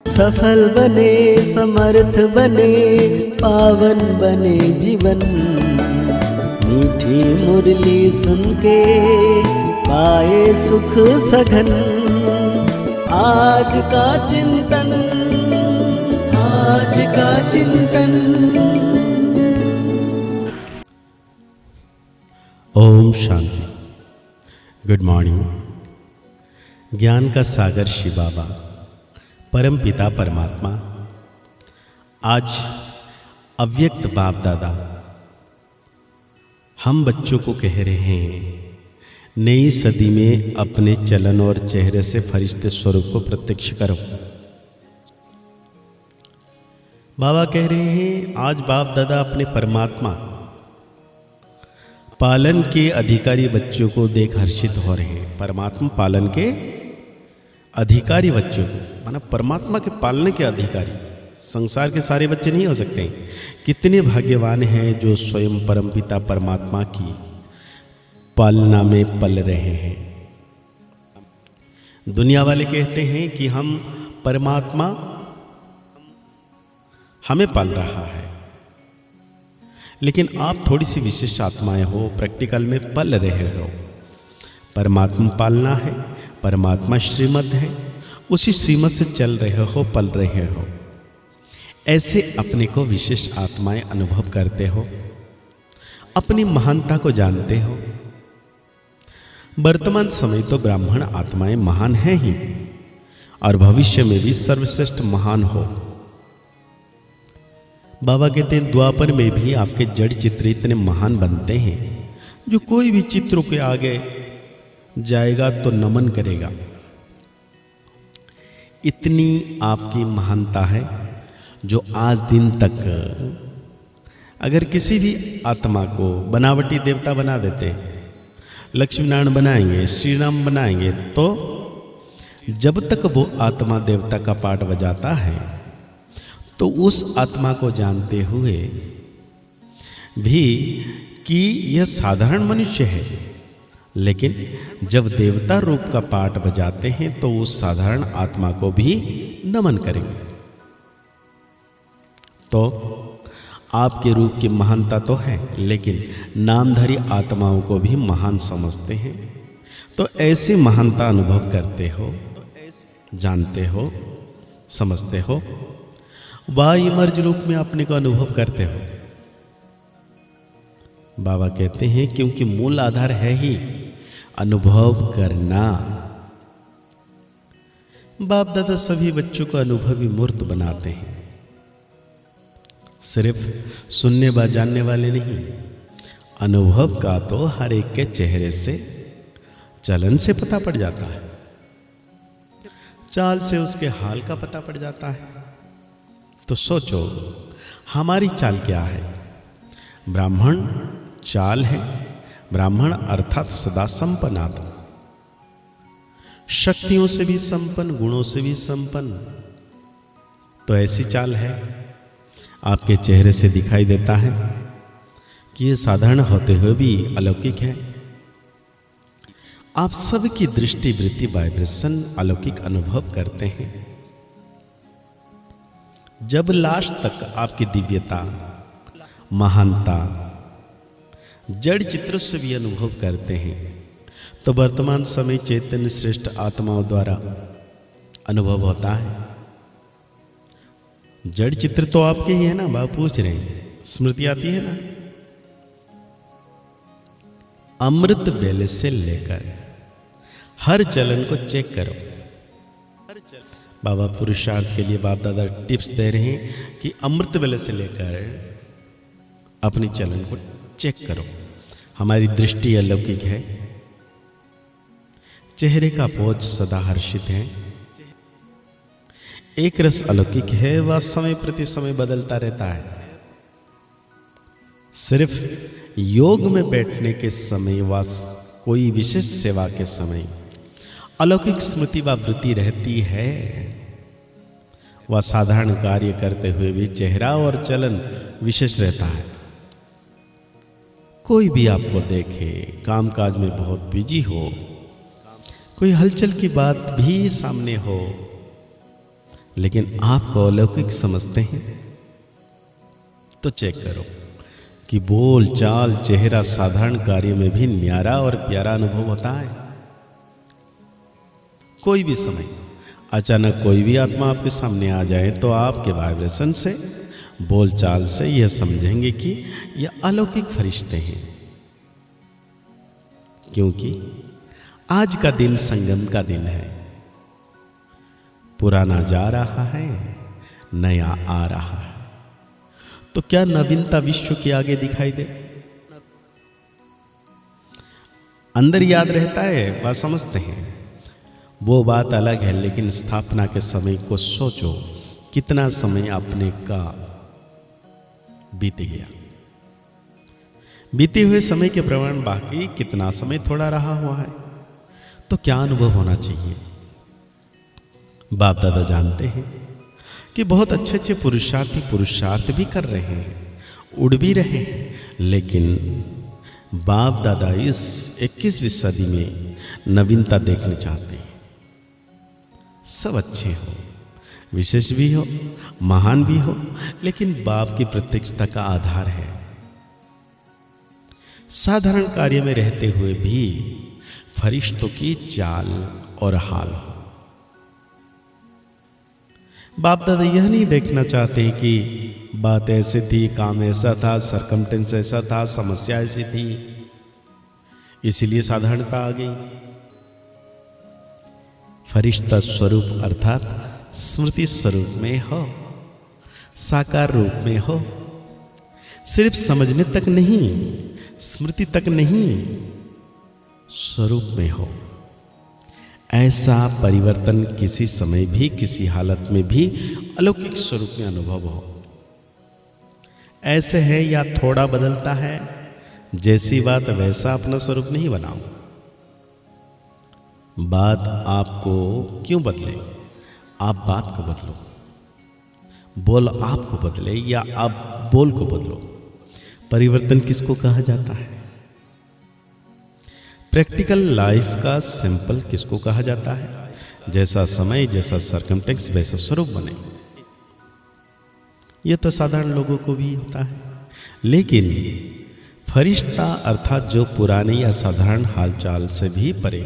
सफल बने, समर्थ बने, पावन बने जीवन। मीठी मुरली सुन के पाए सुख सघन। आज का चिंतन, आज का चिंतन। ओम शांति। Good morning. ज्ञान का सागर शिव बाबा, परम पिता परमात्मा, आज अव्यक्त बाप दादा हम बच्चों को कह रहे हैं, नई सदी में अपने चलन और चेहरे से फरिश्ते स्वरूप को प्रत्यक्ष करो। बाबा कह रहे हैं, आज बाप दादा अपने परमात्मा पालन के अधिकारी बच्चों को देख हर्षित हो रहे हैं। परमात्मा पालन के अधिकारी बच्चों को, माना परमात्मा के पालने के अधिकारी। संसार के सारे बच्चे नहीं हो सकते। कितने भाग्यवान हैं जो स्वयं परमपिता परमात्मा की पालना में पल रहे हैं। दुनिया वाले कहते हैं कि हम परमात्मा हमें पाल रहा है, लेकिन आप थोड़ी सी विशेष आत्माएं हो, प्रैक्टिकल में पल रहे हो। परमात्मा पालना है, परमात्मा श्रीमद् है, उसी श्रीमद् से चल रहे हो, पल रहे हो। ऐसे अपने को विशेष आत्माएं अनुभव करते हो, अपनी महानता को जानते हो। वर्तमान समय तो ब्राह्मण आत्माएं महान हैं ही, और भविष्य में भी सर्वश्रेष्ठ महान हो। बाबा कहते हैं, द्वापर में भी आपके जड़ चित्र इतने महान बनते हैं जो कोई भी चित्र के आगे जाएगा तो नमन करेगा। इतनी आपकी महानता है जो आज दिन तक अगर किसी भी आत्मा को बनावटी देवता बना देते, लक्ष्मी नारायण बनाएंगे, श्री राम बनाएंगे, तो जब तक वो आत्मा देवता का पाठ बजाता है तो उस आत्मा को जानते हुए भी कि यह साधारण मनुष्य है, लेकिन जब देवता रूप का पाठ बजाते हैं तो उस साधारण आत्मा को भी नमन करेंगे। तो आपके रूप की महानता तो है, लेकिन नामधारी आत्माओं को भी महान समझते हैं। तो ऐसी महानता अनुभव करते हो, जानते हो, समझते हो, वायुमर्ज रूप में अपने को अनुभव करते हो। बाबा कहते हैं, क्योंकि मूल आधार है ही अनुभव करना। बाप दादा सभी बच्चों को अनुभवी मूर्त बनाते हैं, सिर्फ सुनने व जानने वाले नहीं। अनुभव का तो हर एक के चेहरे से, चलन से पता पड़ जाता है, चाल से उसके हाल का पता पड़ जाता है। तो सोचो, हमारी चाल क्या है? ब्राह्मण चाल है। ब्राह्मण अर्थात सदा संपन्न आत्मा, शक्तियों से भी संपन्न, गुणों से भी संपन्न। तो ऐसी चाल है, आपके चेहरे से दिखाई देता है कि ये साधारण होते हुए भी अलौकिक है। आप सबकी दृष्टि, वृत्ति, वाइब्रेशन अलौकिक अनुभव करते हैं। जब लास्ट तक आपकी दिव्यता, महानता जड़ चित्रों से भी अनुभव करते हैं, तो वर्तमान समय चैतन्य श्रेष्ठ आत्माओं द्वारा अनुभव होता है। जड़ चित्र तो आपके ही है ना। बाप पूछ रहे हैं, स्मृति आती है ना, अमृत बेले से लेकर हर चलन को चेक करो। बाबा पुरुषार्थ के लिए बाप दादा टिप्स दे रहे हैं कि अमृत बेले से लेकर अपनी चलन को चेक करो। हमारी दृष्टि अलौकिक है, चेहरे का पोज सदा हर्षित है, एक रस अलौकिक है, वह समय प्रति समय बदलता रहता है। सिर्फ योग में बैठने के समय व कोई विशेष सेवा के समय अलौकिक स्मृति व वृत्ति रहती है। वह साधारण कार्य करते हुए भी चेहरा और चलन विशेष रहता है। कोई भी आपको देखे, कामकाज में बहुत बिजी हो, कोई हलचल की बात भी सामने हो, लेकिन आपको अलौकिक समझते हैं। तो चेक करो कि बोल चाल चेहरा साधारण कार्य में भी न्यारा और प्यारा अनुभव होता है। कोई भी समय अचानक कोई भी आत्मा आपके सामने आ जाए तो आपके वाइब्रेशन से, बोल चाल से यह समझेंगे कि यह अलौकिक फरिश्ते हैं, क्योंकि आज का दिन संगम का दिन है। पुराना जा रहा है, नया आ रहा है। तो क्या नवीनता विश्व के आगे दिखाई दे? अंदर याद रहता है, बात समझते हैं, वो बात अलग है। लेकिन स्थापना के समय को सोचो, कितना समय अपने का बीत गया। बीते हुए समय के प्रमाण बाकी कितना समय थोड़ा रहा हुआ है। तो क्या अनुभव होना चाहिए? बाप दादा जानते हैं कि बहुत अच्छे अच्छे पुरुषार्थ भी कर रहे हैं, उड़ भी रहे हैं, लेकिन बाप दादा इस 21वीं सदी में नवीनता देखना चाहते हैं। सब अच्छे हो, विशेष भी हो, महान भी हो, लेकिन बाप की प्रत्यक्षता का आधार है। साधारण कार्य में रहते हुए भी फरिश्तों की चाल और हाल हो। बाप दादा यह नहीं देखना चाहते कि बात ऐसे थी, काम ऐसा था, सरकमटेंस ऐसा था, समस्या ऐसी थी, इसीलिए साधारणता आ गई। फरिश्ता स्वरूप अर्थात स्मृति स्वरूप में हो, साकार रूप में हो, सिर्फ समझने तक नहीं, स्मृति तक नहीं, स्वरूप में हो। ऐसा परिवर्तन किसी समय भी, किसी हालत में भी अलौकिक स्वरूप में अनुभव हो। ऐसे है या थोड़ा बदलता है, जैसी बात वैसा अपना स्वरूप नहीं बनाओ। बात आपको क्यों बदले? आप बात को बदलो। बोल आपको बदले या आप बोल को बदलो। परिवर्तन किसको कहा जाता है? प्रैक्टिकल लाइफ का सिंपल किसको कहा जाता है? जैसा समय, जैसा सरकमटेंस, वैसा स्वरूप बने। यह तो साधारण लोगों को भी होता है, लेकिन फरिश्ता अर्थात जो पुराने या साधारण हालचाल से भी परे।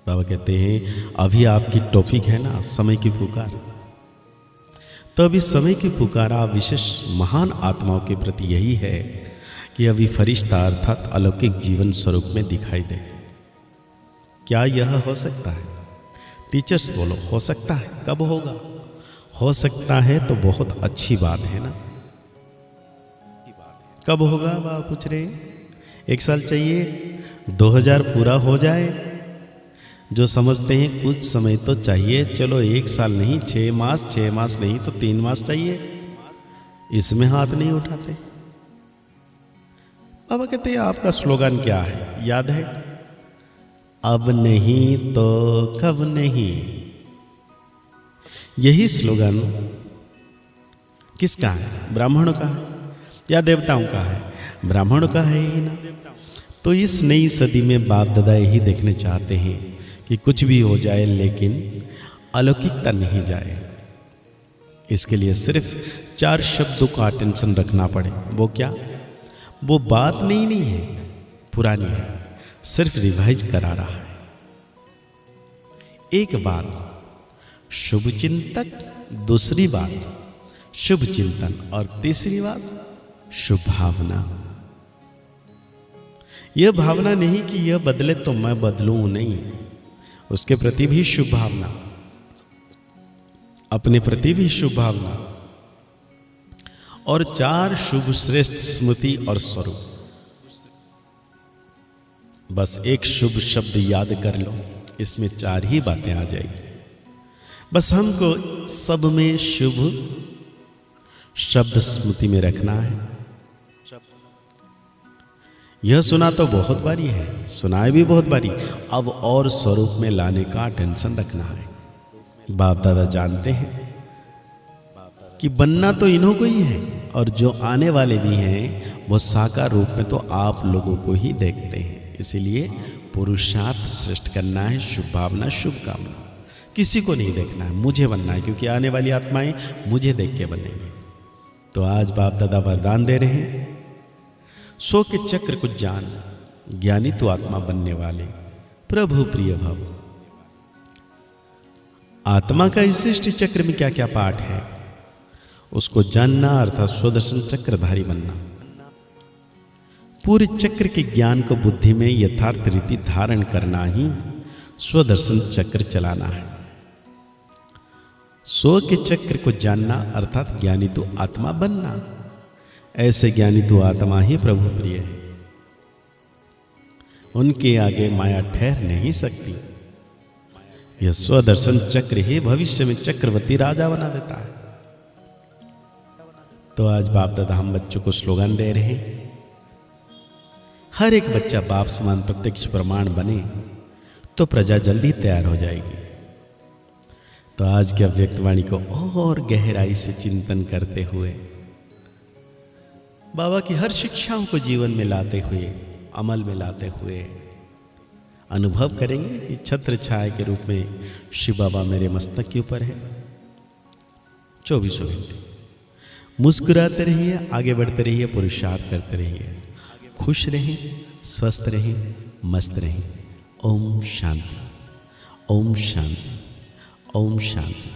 बाबा कहते हैं अभी आपकी टॉपिक है ना, समय की पुकार। तो अभी समय की पुकार आप विशेष महान आत्माओं के प्रति यही है कि अभी फरिश्ता अर्थात अलौकिक जीवन स्वरूप में दिखाई दे। क्या यह हो सकता है? टीचर्स बोलो, हो सकता है। कब होगा? हो सकता है तो बहुत अच्छी बात है ना। कब होगा? आप पूछ रहे हैं। 1 साल चाहिए, 2000 पूरा हो जाए। जो समझते हैं कुछ समय तो चाहिए, चलो 1 साल नहीं, 6 मास, 6 मास नहीं तो 3 मास चाहिए, इसमें हाथ नहीं उठाते। अब कहते हैं आपका स्लोगन क्या है, याद है? अब नहीं तो कब नहीं। यही स्लोगन किसका है? ब्राह्मणों का है या देवताओं का है? ब्राह्मणों का है ही ना। तो इस नई सदी में बाप दादा यही देखने चाहते हैं कि कुछ भी हो जाए लेकिन अलौकिकता नहीं जाए। इसके लिए सिर्फ 4 शब्दों का अटेंशन रखना पड़े। वो क्या? वो बात नहीं है, पुरानी है, सिर्फ रिवाइज करा रहा है। एक बात शुभ चिंतक, दूसरी बात शुभ चिंतन, और तीसरी बात शुभ भावना। यह भावना नहीं कि यह बदले तो मैं बदलूं, नहीं, उसके प्रति भी शुभ भावना, अपने प्रति भी शुभ भावना, और 4 शुभ श्रेष्ठ स्मृति और स्वरूप। बस एक शुभ शब्द याद कर लो, इसमें 4 ही बातें आ जाएगी। बस हमको सब में शुभ शब्द स्मृति में रखना है। यह सुना तो बहुत बारी है, सुनाए भी बहुत बारी, अब और स्वरूप में लाने का टेंशन रखना है। बाप दादा जानते हैं कि बनना तो इन्हों को ही है, और जो आने वाले भी हैं वो साकार रूप में तो आप लोगों को ही देखते हैं। इसीलिए पुरुषार्थ श्रेष्ठ करना है, शुभ भावना, शुभकामना। किसी को नहीं देखना है, मुझे बनना है, क्योंकि आने वाली आत्माएं मुझे देख के बनेंगे। तो आज बाप दादा वरदान दे रहे हैं, सो के चक्र को जान, ज्ञानी तो आत्मा बनने वाले, प्रभु प्रिय भव। आत्मा का इस सृष्टि चक्र में क्या क्या पाठ है, उसको जानना अर्थात स्वदर्शन चक्रधारी बनना। पूरे चक्र के ज्ञान को बुद्धि में यथार्थ रीति धारण करना ही स्वदर्शन चक्र चलाना है। सो के चक्र को जानना अर्थात ज्ञानी तो आत्मा बनना। ऐसे ज्ञानी तो आत्मा ही प्रभु प्रिय है, उनके आगे माया ठहर नहीं सकती। यह स्वदर्शन चक्र ही भविष्य में चक्रवर्ती राजा बना देता है। तो आज बाप दादा हम बच्चों को स्लोगन दे रहे हैं, हर एक बच्चा बाप समान प्रत्यक्ष प्रमाण बने तो प्रजा जल्दी तैयार हो जाएगी। तो आज की अव्यक्त वाणी को और गहराई से चिंतन करते हुए, बाबा की हर शिक्षाओं को जीवन में लाते हुए, अमल में लाते हुए अनुभव करेंगे कि छत्र छाया के रूप में शिव बाबा मेरे मस्तक के ऊपर है। 24 घंटे मुस्कुराते रहिए, आगे बढ़ते रहिए, पुरुषार्थ करते रहिए, खुश रहें, स्वस्थ रहें, मस्त रहें। ओम शांति, ओम शांति, ओम शांति।